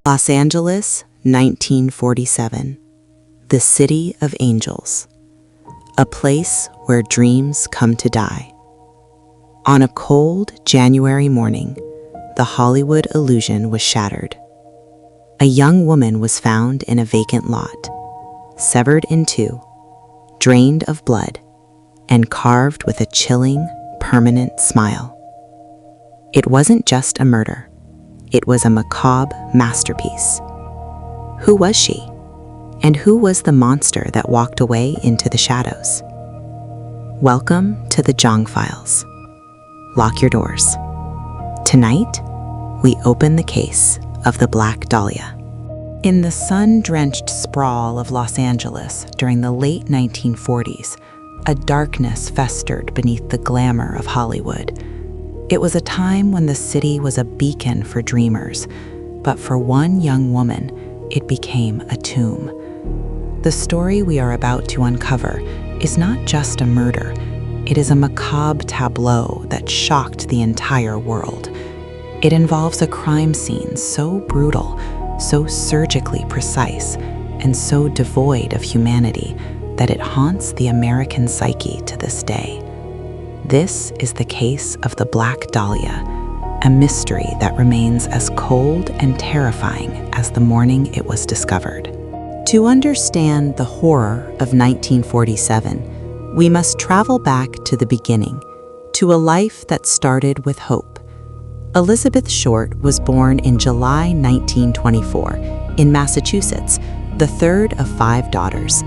Los Angeles, 1947. The City of Angels. A place where dreams come to die. On a cold January morning, the Hollywood illusion was shattered. A young woman was found in a vacant lot, severed in two, drained of blood, and carved with a chilling, permanent smile. It wasn't just a murder. It was a macabre masterpiece. Who was she? And who was the monster that walked away into the shadows? Welcome to the Giang Files. Lock your doors. Tonight, we open the case of the Black Dahlia. In the sun-drenched sprawl of Los Angeles during the late 1940s, a darkness festered beneath the glamour of Hollywood. It was a time when the city was a beacon for dreamers, but for one young woman, it became a tomb. The story we are about to uncover is not just a murder. It is a macabre tableau that shocked the entire world. It involves a crime scene so brutal, so surgically precise, and so devoid of humanity that it haunts the American psyche to this day. This is the case of the Black Dahlia, a mystery that remains as cold and terrifying as the morning it was discovered. To understand the horror of 1947, we must travel back to the beginning, to a life that started with hope. Elizabeth Short was born in July 1924 in Massachusetts, the third of 5 daughters.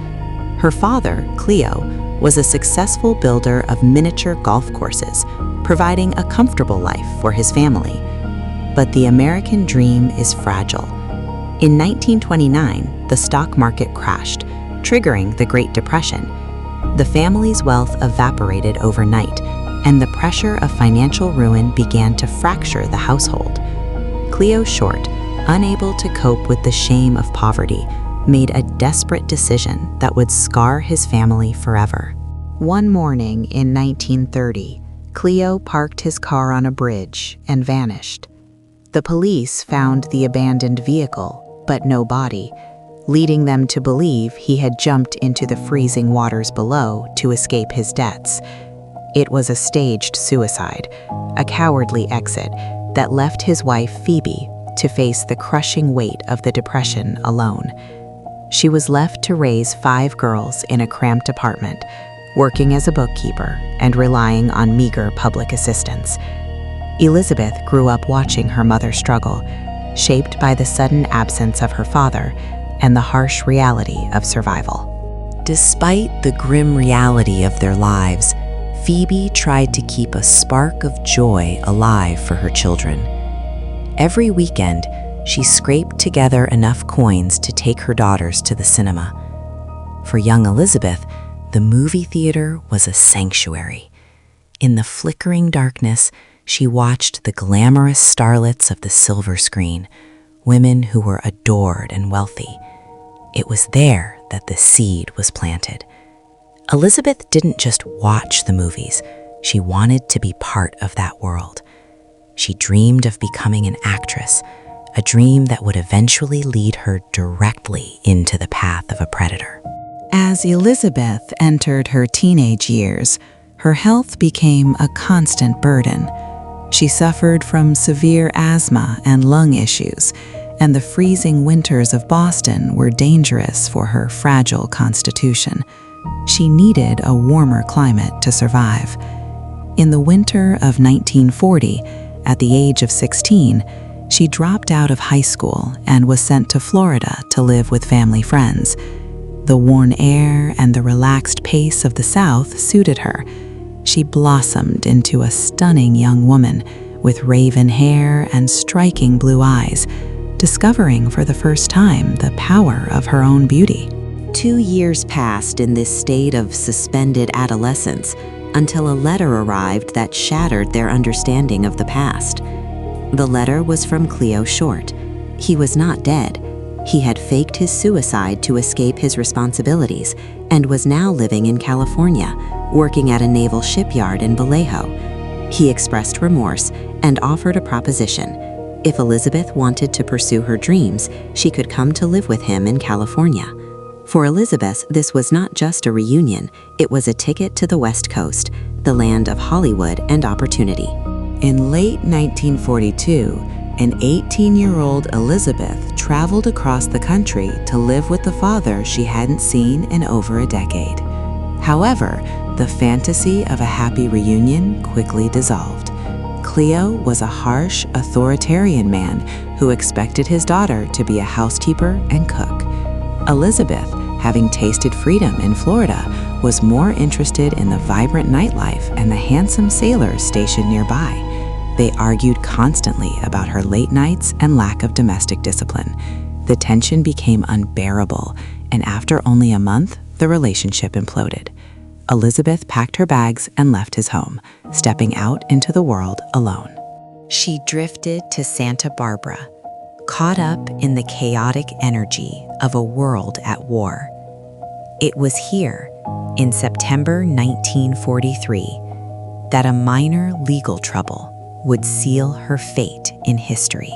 Her father, Cleo, was a successful builder of miniature golf courses, providing a comfortable life for his family. But the American dream is fragile. In 1929, the stock market crashed, triggering the Great Depression. The family's wealth evaporated overnight, and the pressure of financial ruin began to fracture the household. Cleo Short, unable to cope with the shame of poverty, made a desperate decision that would scar his family forever. One morning in 1930, Cleo parked his car on a bridge and vanished. The police found the abandoned vehicle, but no body, leading them to believe he had jumped into the freezing waters below to escape his debts. It was a staged suicide, a cowardly exit that left his wife Phoebe to face the crushing weight of the depression alone. She was left to raise 5 girls in a cramped apartment, working as a bookkeeper and relying on meager public assistance. Elizabeth grew up watching her mother struggle, shaped by the sudden absence of her father and the harsh reality of survival. Despite the grim reality of their lives, Phoebe tried to keep a spark of joy alive for her children. Every weekend, she scraped together enough coins to take her daughters to the cinema. For young Elizabeth, the movie theater was a sanctuary. In the flickering darkness, she watched the glamorous starlets of the silver screen, women who were adored and wealthy. It was there that the seed was planted. Elizabeth didn't just watch the movies, she wanted to be part of that world. She dreamed of becoming an actress, a dream that would eventually lead her directly into the path of a predator. As Elizabeth entered her teenage years, her health became a constant burden. She suffered from severe asthma and lung issues, and the freezing winters of Boston were dangerous for her fragile constitution. She needed a warmer climate to survive. In the winter of 1940, at the age of 16, she dropped out of high school and was sent to Florida to live with family friends. The warm air and the relaxed pace of the South suited her. She blossomed into a stunning young woman with raven hair and striking blue eyes, discovering for the first time the power of her own beauty. 2 years passed in this state of suspended adolescence until a letter arrived that shattered their understanding of the past. The letter was from Cleo Short. He was not dead. He had faked his suicide to escape his responsibilities and was now living in California, working at a naval shipyard in Vallejo. He expressed remorse and offered a proposition. If Elizabeth wanted to pursue her dreams, she could come to live with him in California. For Elizabeth, this was not just a reunion, it was a ticket to the West Coast, the land of Hollywood and opportunity. In late 1942, an 18-year-old Elizabeth traveled across the country to live with the father she hadn't seen in over a decade. However, the fantasy of a happy reunion quickly dissolved. Cleo was a harsh, authoritarian man who expected his daughter to be a housekeeper and cook. Elizabeth, having tasted freedom in Florida, was more interested in the vibrant nightlife and the handsome sailors stationed nearby. They argued constantly about her late nights and lack of domestic discipline. The tension became unbearable, and after only a month, the relationship imploded. Elizabeth packed her bags and left his home, stepping out into the world alone. She drifted to Santa Barbara, caught up in the chaotic energy of a world at war. It was here, in September 1943, that a minor legal trouble would seal her fate in history.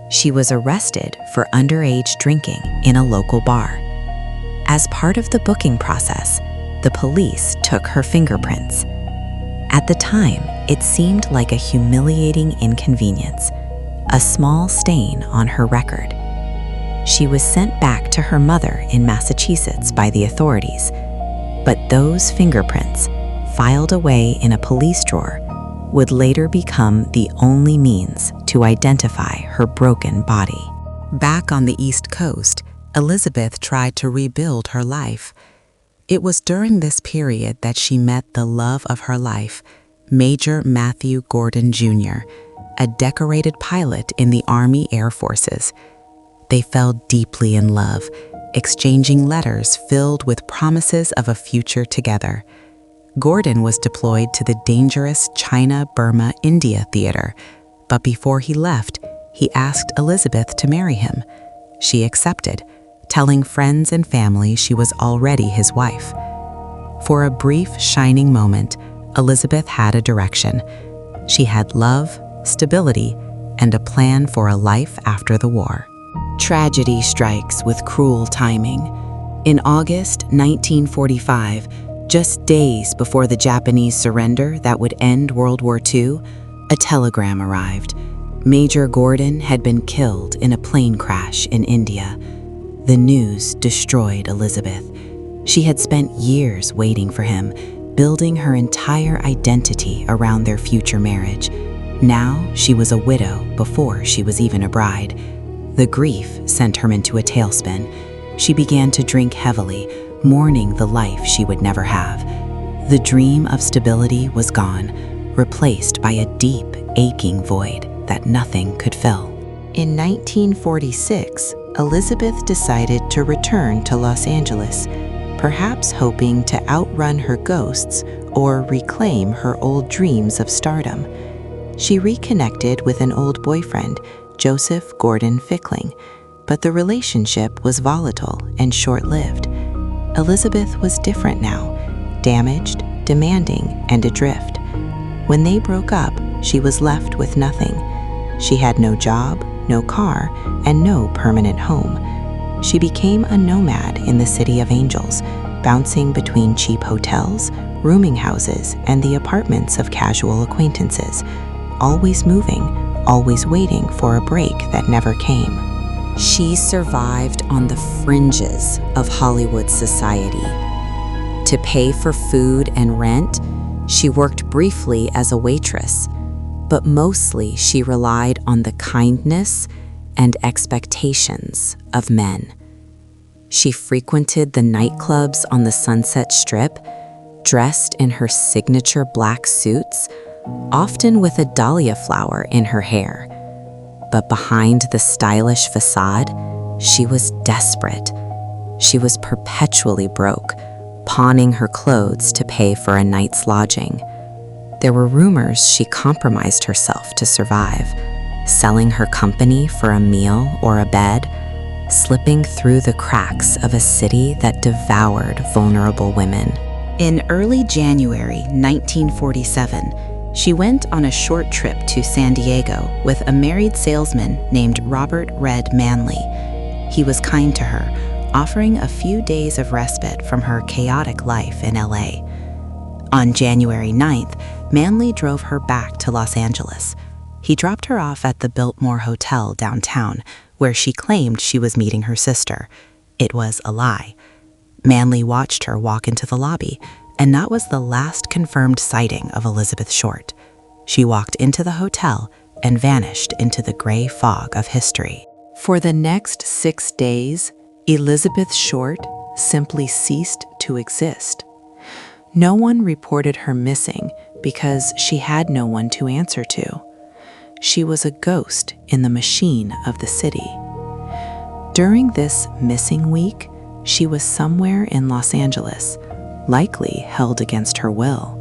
She was arrested for underage drinking in a local bar. As part of the booking process, the police took her fingerprints. At the time, it seemed like a humiliating inconvenience, a small stain on her record. She was sent back to her mother in Massachusetts by the authorities, but those fingerprints, filed away in a police drawer, would later become the only means to identify her broken body. Back on the East Coast, Elizabeth tried to rebuild her life. It was during this period that she met the love of her life, Major Matthew Gordon Jr., a decorated pilot in the Army Air Forces. They fell deeply in love, exchanging letters filled with promises of a future together. Gordon was deployed to the dangerous China-Burma-India theater, but before he left, he asked Elizabeth to marry him. She accepted, telling friends and family she was already his wife. For a brief, shining moment, Elizabeth had a direction. She had love, stability, and a plan for a life after the war. Tragedy strikes with cruel timing. In August 1945, just days before the Japanese surrender that would end World War II, a telegram arrived. Major Gordon had been killed in a plane crash in India. The news destroyed Elizabeth. She had spent years waiting for him, building her entire identity around their future marriage. Now she was a widow before she was even a bride. The grief sent her into a tailspin. She began to drink heavily, mourning the life she would never have. The dream of stability was gone, replaced by a deep, aching void that nothing could fill. In 1946, Elizabeth decided to return to Los Angeles, perhaps hoping to outrun her ghosts or reclaim her old dreams of stardom. She reconnected with an old boyfriend, Joseph Gordon Fickling, but the relationship was volatile and short-lived. Elizabeth was different now, damaged, demanding, and adrift. When they broke up, she was left with nothing. She had no job, no car, and no permanent home. She became a nomad in the City of Angels, bouncing between cheap hotels, rooming houses, and the apartments of casual acquaintances, always moving, always waiting for a break that never came. She survived on the fringes of Hollywood society. To pay for food and rent, she worked briefly as a waitress, but mostly she relied on the kindness and expectations of men. She frequented the nightclubs on the Sunset Strip, dressed in her signature black suits, often with a dahlia flower in her hair. But behind the stylish facade, she was desperate. She was perpetually broke, pawning her clothes to pay for a night's lodging. There were rumors she compromised herself to survive, selling her company for a meal or a bed, slipping through the cracks of a city that devoured vulnerable women. In early January 1947, She went on a short trip to San Diego with a married salesman named Robert Red Manley. He was kind to her, offering a few days of respite from her chaotic life in LA. On January 9th, Manley drove her back to Los Angeles. He dropped her off at the Biltmore Hotel downtown, where she claimed she was meeting her sister. It was a lie. Manley watched her walk into the lobby, and that was the last confirmed sighting of Elizabeth Short. She walked into the hotel and vanished into the gray fog of history. For the next 6 days, Elizabeth Short simply ceased to exist. No one reported her missing because she had no one to answer to. She was a ghost in the machine of the city. During this missing week, she was somewhere in Los Angeles, likely held against her will.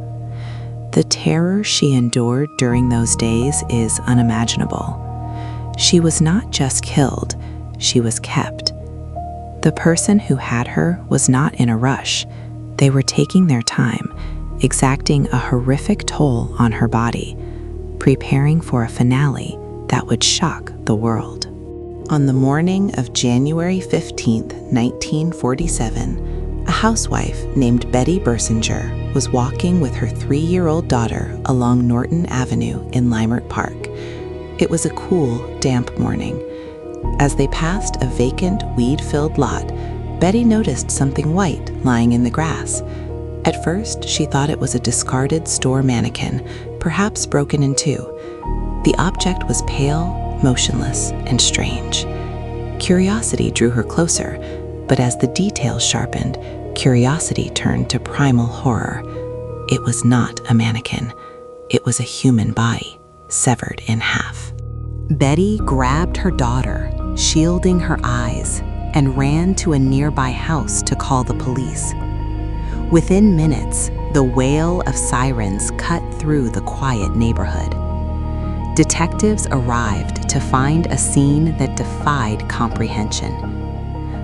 The terror she endured during those days is unimaginable. She was not just killed, she was kept. The person who had her was not in a rush. They were taking their time, exacting a horrific toll on her body, preparing for a finale that would shock the world. On the morning of January 15th, 1947, a housewife named Betty Bersinger was walking with her 3-year-old daughter along Norton Avenue in Leimert Park. It was a cool, damp morning. As they passed a vacant, weed-filled lot, Betty noticed something white lying in the grass. At first, she thought it was a discarded store mannequin, perhaps broken in two. The object was pale, motionless, and strange. Curiosity drew her closer, but as the details sharpened, curiosity turned to primal horror. It was not a mannequin. It was a human body, severed in half. Betty grabbed her daughter, shielding her eyes, and ran to a nearby house to call the police. Within minutes, the wail of sirens cut through the quiet neighborhood. Detectives arrived to find a scene that defied comprehension.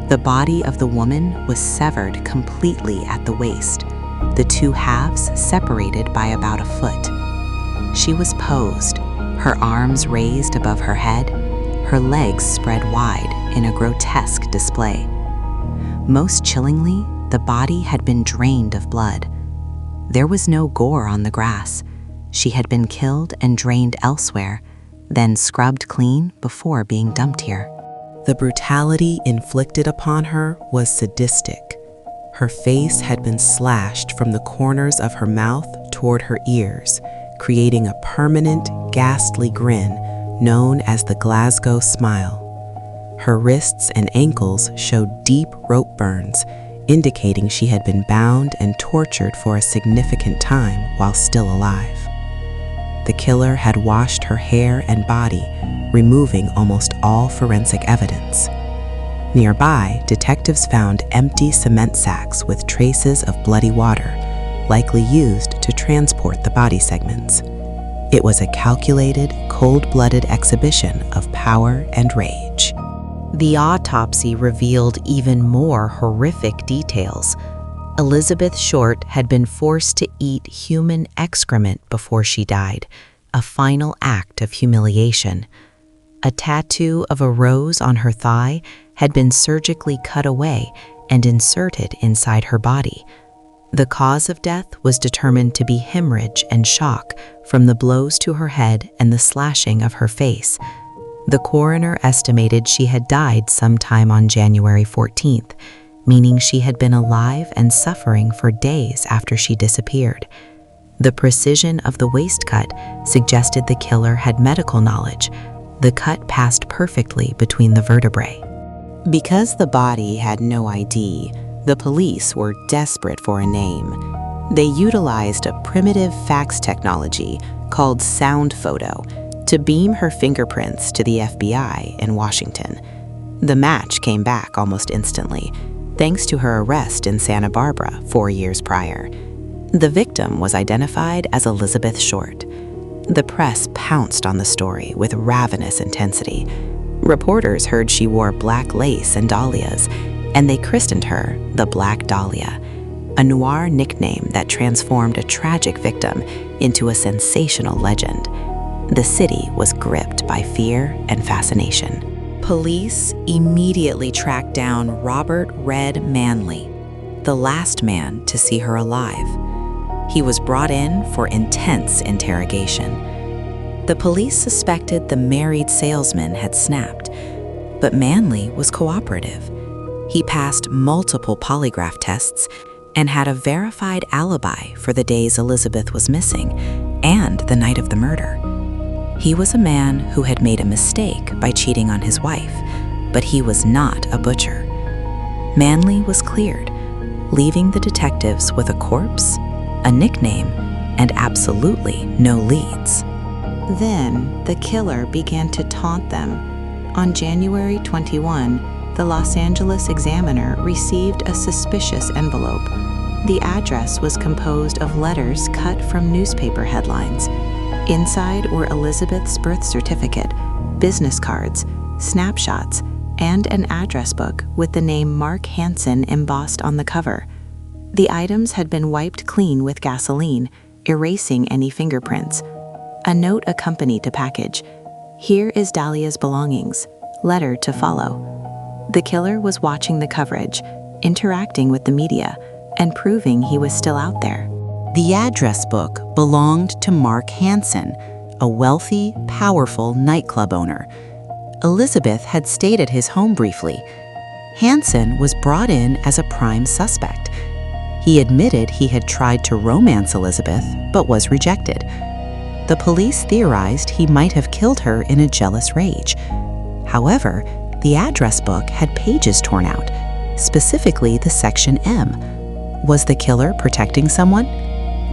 The body of the woman was severed completely at the waist, the two halves separated by about a foot. She was posed, her arms raised above her head, her legs spread wide in a grotesque display. Most chillingly, the body had been drained of blood. There was no gore on the grass. She had been killed and drained elsewhere, then scrubbed clean before being dumped here. The brutality inflicted upon her was sadistic. Her face had been slashed from the corners of her mouth toward her ears, creating a permanent, ghastly grin known as the Glasgow smile. Her wrists and ankles showed deep rope burns, indicating she had been bound and tortured for a significant time while still alive. The killer had washed her hair and body, removing almost all forensic evidence. Nearby, detectives found empty cement sacks with traces of bloody water, likely used to transport the body segments. It was a calculated, cold-blooded exhibition of power and rage. The autopsy revealed even more horrific details. Elizabeth Short had been forced to eat human excrement before she died, a final act of humiliation. A tattoo of a rose on her thigh had been surgically cut away and inserted inside her body. The cause of death was determined to be hemorrhage and shock from the blows to her head and the slashing of her face. The coroner estimated she had died sometime on January 14th, meaning she had been alive and suffering for days after she disappeared. The precision of the waist cut suggested the killer had medical knowledge. The cut passed perfectly between the vertebrae. Because the body had no ID, the police were desperate for a name. They utilized a primitive fax technology called sound photo to beam her fingerprints to the FBI in Washington. The match came back almost instantly, thanks to her arrest in Santa Barbara 4 years prior. The victim was identified as Elizabeth Short. The press pounced on the story with ravenous intensity. Reporters heard she wore black lace and dahlias, and they christened her the Black Dahlia, a noir nickname that transformed a tragic victim into a sensational legend. The city was gripped by fear and fascination. Police immediately tracked down Robert "Red" Manley, the last man to see her alive. He was brought in for intense interrogation. The police suspected the married salesman had snapped, but Manley was cooperative. He passed multiple polygraph tests and had a verified alibi for the days Elizabeth was missing and the night of the murder. He was a man who had made a mistake by cheating on his wife, but he was not a butcher. Manley was cleared, leaving the detectives with a corpse, a nickname, and absolutely no leads. Then the killer began to taunt them. On January 21, the Los Angeles Examiner received a suspicious envelope. The address was composed of letters cut from newspaper headlines. Inside were Elizabeth's birth certificate, business cards, snapshots, and an address book with the name Mark Hansen embossed on the cover. The items had been wiped clean with gasoline, erasing any fingerprints. A note accompanied the package. "Here is Dahlia's belongings. Letter to follow." The killer was watching the coverage, interacting with the media, and proving he was still out there. The address book belonged to Mark Hansen, a wealthy, powerful nightclub owner. Elizabeth had stayed at his home briefly. Hansen was brought in as a prime suspect. He admitted he had tried to romance Elizabeth, but was rejected. The police theorized he might have killed her in a jealous rage. However, the address book had pages torn out, specifically the section M. Was the killer protecting someone?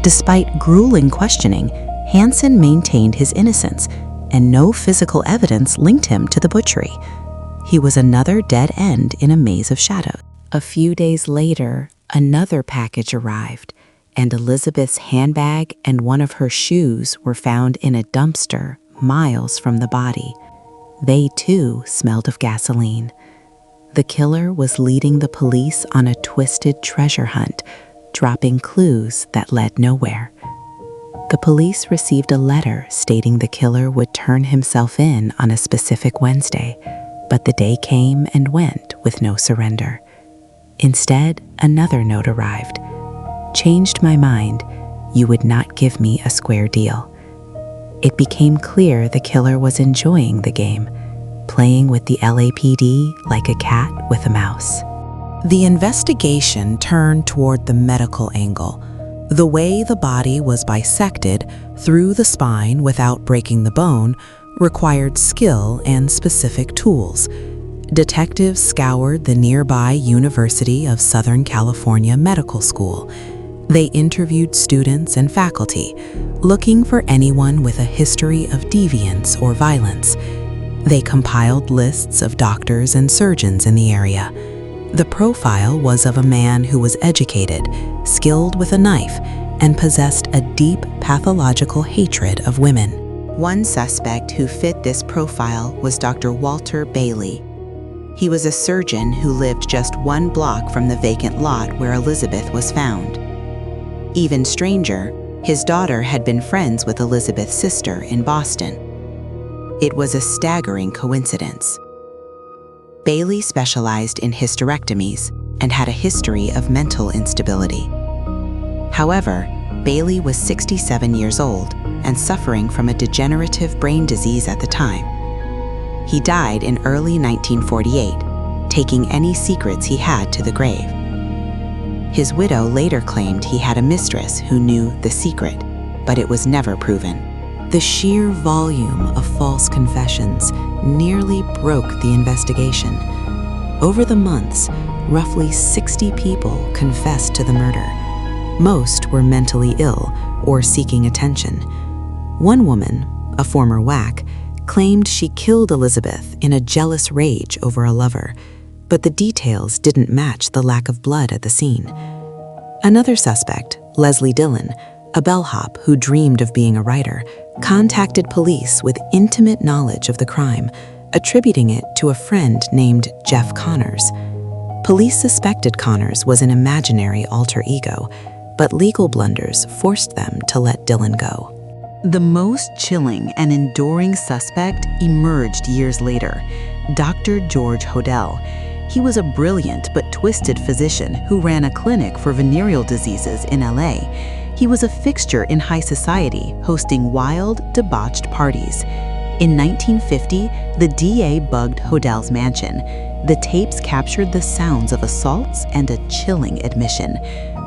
Despite grueling questioning, Hansen maintained his innocence, and no physical evidence linked him to the butchery. He was another dead end in a maze of shadows. A few days later, another package arrived, and Elizabeth's handbag and one of her shoes were found in a dumpster miles from the body. They too smelled of gasoline. The killer was leading the police on a twisted treasure hunt, dropping clues that led nowhere. The police received a letter stating the killer would turn himself in on a specific Wednesday, but the day came and went with no surrender. Instead, another note arrived. "Changed my mind. You would not give me a square deal." It became clear the killer was enjoying the game, playing with the LAPD like a cat with a mouse. The investigation turned toward the medical angle. The way the body was bisected through the spine without breaking the bone required skill and specific tools. Detectives scoured the nearby University of Southern California Medical School. They interviewed students and faculty, looking for anyone with a history of deviance or violence. They compiled lists of doctors and surgeons in the area. The profile was of a man who was educated, skilled with a knife, and possessed a deep pathological hatred of women. One suspect who fit this profile was Dr. Walter Bailey. He was a surgeon who lived just one block from the vacant lot where Elizabeth was found. Even stranger, his daughter had been friends with Elizabeth's sister in Boston. It was a staggering coincidence. Bailey specialized in hysterectomies and had a history of mental instability. However, Bailey was 67 years old and suffering from a degenerative brain disease at the time. He died in early 1948, taking any secrets he had to the grave. His widow later claimed he had a mistress who knew the secret, but it was never proven. The sheer volume of false confessions nearly broke the investigation. Over the months, roughly 60 people confessed to the murder. Most were mentally ill or seeking attention. One woman, a former WAC, claimed she killed Elizabeth in a jealous rage over a lover, but the details didn't match the lack of blood at the scene. Another suspect, Leslie Dillon, a bellhop who dreamed of being a writer, contacted police with intimate knowledge of the crime, attributing it to a friend named Jeff Connors. Police suspected Connors was an imaginary alter ego, but legal blunders forced them to let Dylan go. The most chilling and enduring suspect emerged years later, Dr. George Hodel. He was a brilliant but twisted physician who ran a clinic for venereal diseases in LA. He was a fixture in high society, hosting wild, debauched parties. In 1950, the DA bugged Hodel's mansion. The tapes captured the sounds of assaults and a chilling admission.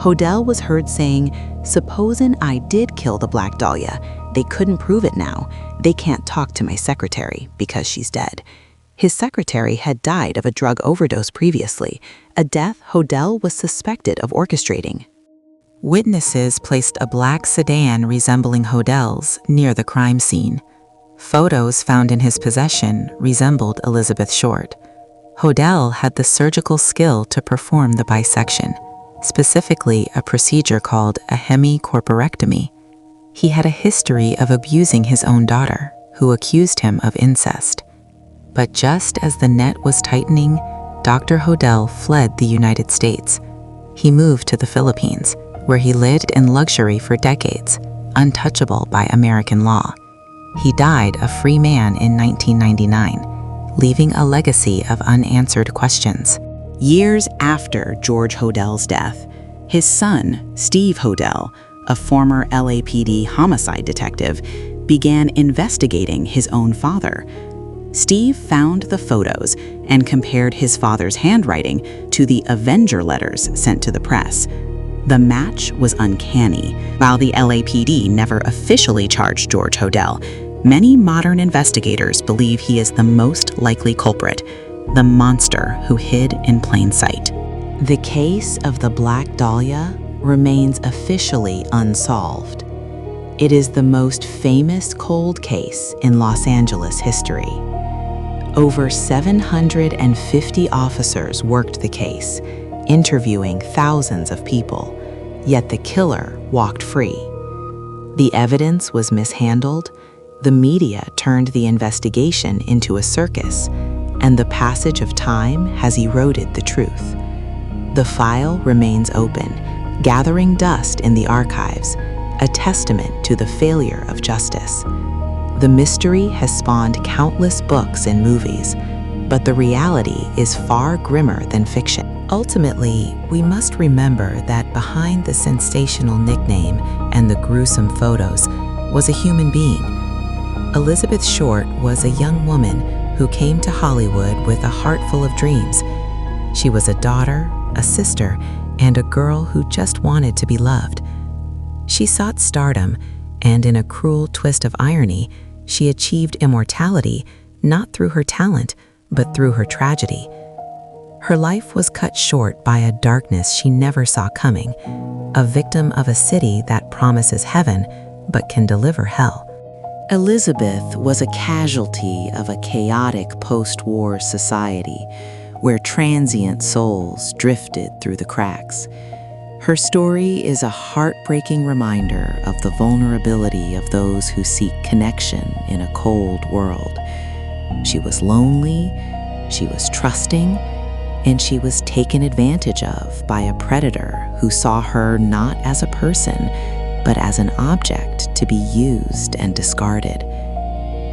Hodel was heard saying, "Supposin' I did kill the Black Dahlia. They couldn't prove it now. They can't talk to my secretary because she's dead." His secretary had died of a drug overdose previously, a death Hodel was suspected of orchestrating. Witnesses placed a black sedan resembling Hodel's near the crime scene. Photos found in his possession resembled Elizabeth Short. Hodel had the surgical skill to perform the bisection, specifically a procedure called a hemicorporectomy. He had a history of abusing his own daughter, who accused him of incest. But just as the net was tightening, Dr. Hodel fled the United States. He moved to the Philippines, where he lived in luxury for decades, untouchable by American law. He died a free man in 1999, leaving a legacy of unanswered questions. Years after George Hodel's death, his son, Steve Hodel, a former LAPD homicide detective, began investigating his own father. Steve found the photos and compared his father's handwriting to the Avenger letters sent to the press. The match was uncanny. While the LAPD never officially charged George Hodel, many modern investigators believe he is the most likely culprit, the monster who hid in plain sight. The case of the Black Dahlia remains officially unsolved. It is the most famous cold case in Los Angeles history. Over 750 officers worked the case, interviewing thousands of people, yet the killer walked free. The evidence was mishandled, the media turned the investigation into a circus, and the passage of time has eroded the truth. The file remains open, gathering dust in the archives, a testament to the failure of justice. The mystery has spawned countless books and movies, but the reality is far grimmer than fiction. Ultimately, we must remember that behind the sensational nickname and the gruesome photos was a human being. Elizabeth Short was a young woman who came to Hollywood with a heart full of dreams. She was a daughter, a sister, and a girl who just wanted to be loved. She sought stardom, and in a cruel twist of irony, she achieved immortality not through her talent, but through her tragedy. Her life was cut short by a darkness she never saw coming, a victim of a city that promises heaven but can deliver hell. Elizabeth was a casualty of a chaotic post-war society where transient souls drifted through the cracks. Her story is a heartbreaking reminder of the vulnerability of those who seek connection in a cold world. She was lonely, she was trusting, and she was taken advantage of by a predator who saw her not as a person, but as an object to be used and discarded.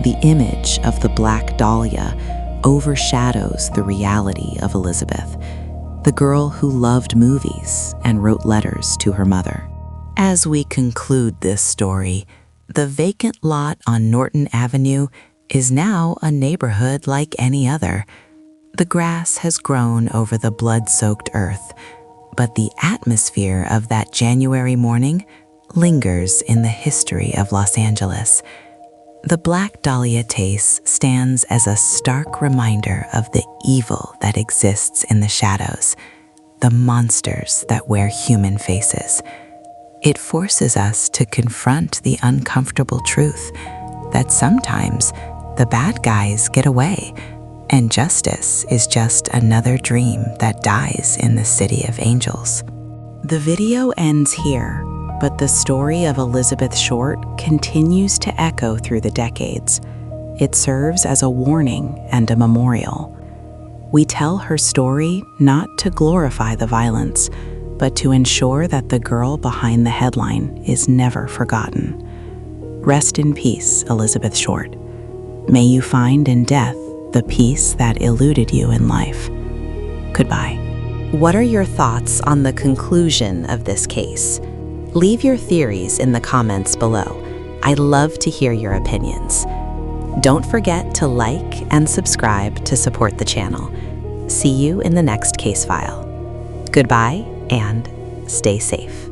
The image of the Black Dahlia overshadows the reality of Elizabeth, the girl who loved movies and wrote letters to her mother. As we conclude this story, the vacant lot on Norton Avenue is now a neighborhood like any other. The grass has grown over the blood-soaked earth, but the atmosphere of that January morning lingers in the history of Los Angeles. The Black Dahlia Taste stands as a stark reminder of the evil that exists in the shadows, the monsters that wear human faces. It forces us to confront the uncomfortable truth that sometimes the bad guys get away, and justice is just another dream that dies in the city of angels. The video ends here, but the story of Elizabeth Short continues to echo through the decades. It serves as a warning and a memorial. We tell her story not to glorify the violence, but to ensure that the girl behind the headline is never forgotten. Rest in peace, Elizabeth Short. May you find in death the peace that eluded you in life. Goodbye. What are your thoughts on the conclusion of this case? Leave your theories in the comments below. I'd love to hear your opinions. Don't forget to like and subscribe to support the channel. See you in the next case file. Goodbye and stay safe.